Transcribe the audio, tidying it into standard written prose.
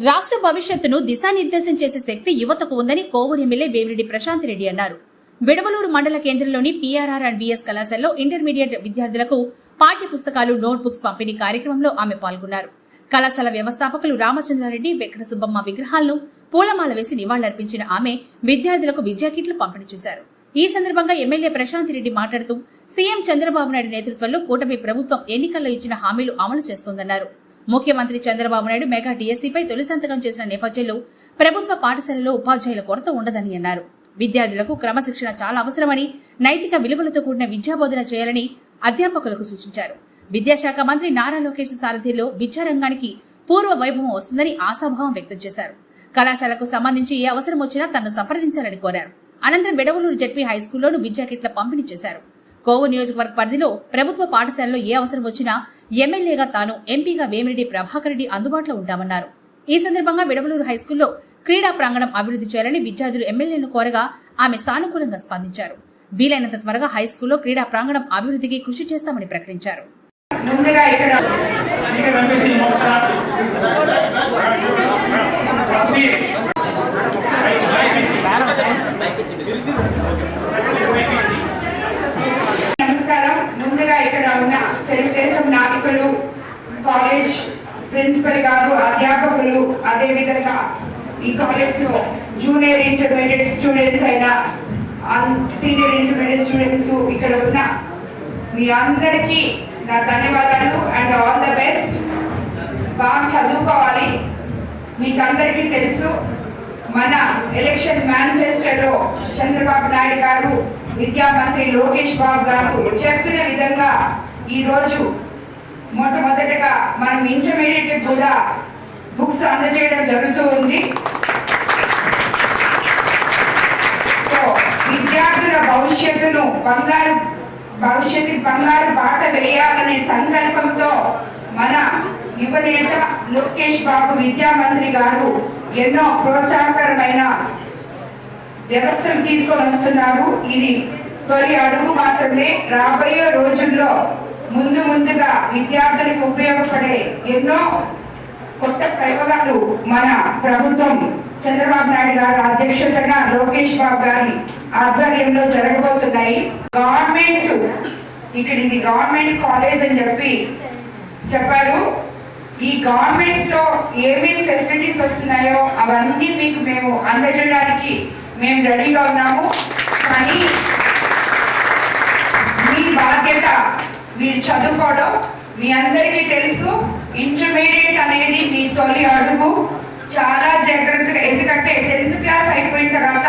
రాష్ట్ర భవిష్యత్తును దిశానిర్దేశం చేసే శక్తి యువతకు ఉందని కోవూరు ఎమ్మెల్యే వేమిరెడ్డి ప్రశాంత్ రెడ్డి అన్నారు. విడవలూరు మండల కేంద్రంలోని పీఆర్ఆర్ అండ్ విఎస్ కళాశాలలో ఇంటర్మీడియట్ విద్యార్థులకు పాఠ్య పుస్తకాలు, నోట్ బుక్స్ పంపిణీ కార్యక్రమంలో ఆమె పాల్గొన్నారు. కళాశాల వ్యవస్థాపకులు రామచంద్రారెడ్డి, వెంకట సుబ్బమ్మ విగ్రహాలను పూలమాల వేసి నివాళులర్పించిన ఆమె విద్యార్థులకు విద్యా కిట్లు పంపిణీ చేశారు. ఈ సందర్భంగా ఎమ్మెల్యే ప్రశాంత్ రెడ్డి మాట్లాడుతూ సీఎం చంద్రబాబు నాయుడు నేతృత్వంలో కూటమి ప్రభుత్వం ఎన్నికల్లో ఇచ్చిన హామీలు అమలు చేస్తోందన్నారు. ముఖ్యమంత్రి చంద్రబాబు నాయుడు మెగా డిఎస్సీపై తొలి సంతకం చేసిన నేపథ్యంలో ప్రభుత్వ పాఠశాలలో ఉపాధ్యాయుల కొరత ఉండదని అన్నారు. విద్యార్థులకు క్రమశిక్షణ చాలా అవసరమని, నైతిక విలువలతో కూడిన విద్యాబోధన చేయాలని అధ్యాపకులకు సూచించారు. విద్యాశాఖ మంత్రి నారా లోకేష్ సారథ్యంలో విద్యారంగానికి పూర్వ వైభవం వస్తుందని ఆశాభావం వ్యక్తం చేశారు. కళాశాలకు సంబంధించి ఏ అవసరం వచ్చినా తనను సంప్రదించాలని కోరారు. అనంతరం విడవలూరు జడ్పీ హైస్కూల్లోనూ విద్యా కిట్ల పంపిణీ చేశారు. కోవూరు నియోజకవర్గ పరిధిలో ప్రభుత్వ పాఠశాలలో ఏ అవసరం వచ్చినా ఎమ్మెల్యేగా తాను, ఎంపీగా వేమిరెడ్డి ప్రభాకర్ రెడ్డి అందుబాటులో ఉంటామన్నారు. ఈ సందర్భంగా విడవలూరు హైస్కూల్లో క్రీడా ప్రాంగణం అభివృద్ధి చేయాలని విద్యార్థులు ఎమ్మెల్యేను కోరగా ఆమె సానుకూలంగా స్పందించారు. వీలైనంత త్వరగా హైస్కూల్లో క్రీడా ప్రాంగణం అభివృద్ధికి కృషి చేస్తామని ప్రకటించారు. నమస్కారం. ముందుగా ఇక్కడ ఉన్న తెలుగుదేశం నాయకులు, కాలేజ్ ప్రిన్సిపల్ గారు, అధ్యాపకులు, అదేవిధంగా ఈ కాలేజ్ లో జూనియర్ ఇంటర్మీడియట్ స్టూడెంట్స్ అయినా సీనియర్ ఇంటర్మీడియట్ స్టూడెంట్స్ ఇక్కడ ఉన్న మీ అందరికీ నా ధన్యవాదాలు అండ్ ఆల్ ద బెస్ట్. బాగా చదువుకోవాలి. మీకు అందరికీ తెలుసు, మన ఎలక్షన్ మేనిఫెస్టోలో చంద్రబాబు నాయుడు గారు, విద్యా మంత్రి లోకేష్ బాబు గారు చెప్పిన విధంగా ఈరోజు మొట్టమొదటిగా మనం ఇంటర్మీడియట్ కూడా బుక్స్ అందజేయడం జరుగుతూ ఉంది. సో విద్యార్థుల భవిష్యత్తుకు బంగారు బాట వేయాలనే సంకల్పంతో మన యువనేత లోకేష్ బాబు విద్యా మంత్రి గారు ఎన్నో ప్రోత్సాహకరమైన వ్యవస్థలు తీసుకొని వస్తున్నారు. ఇది తొలి అడుగు మాత్రమే. రాబోయే రోజుల్లో ముందుగా విద్యార్థులకు ఉపయోగపడే ఎన్నో కొత్త ప్రయోగాలు మన ప్రభుత్వం చంద్రబాబు నాయుడు గారి అధ్యక్షతన లోకేష్ బాబు గారి ఆధ్వర్యంలో జరగబోతున్నాయి. గవర్నమెంట్ ఇక్కడ ఇది గవర్నమెంట్ కాలేజ్ అని చెప్పారు. ఈ గవర్నమెంట్ లో ఏమేమి ఫెసిలిటీస్ వస్తున్నాయో అవన్నీ మీకు మేము అందజేయడానికి మేము రెడీగా ఉన్నాము. కానీ మీ బాధ్యత మీరు చదువుకోవడం. మీ అందరికీ తెలుసు, ఇంటర్మీడియట్ అనేది మీ తొలి అడుగు. చాలా జాగ్రత్తగా, ఎందుకంటే 10th క్లాస్ అయిపోయిన తర్వాత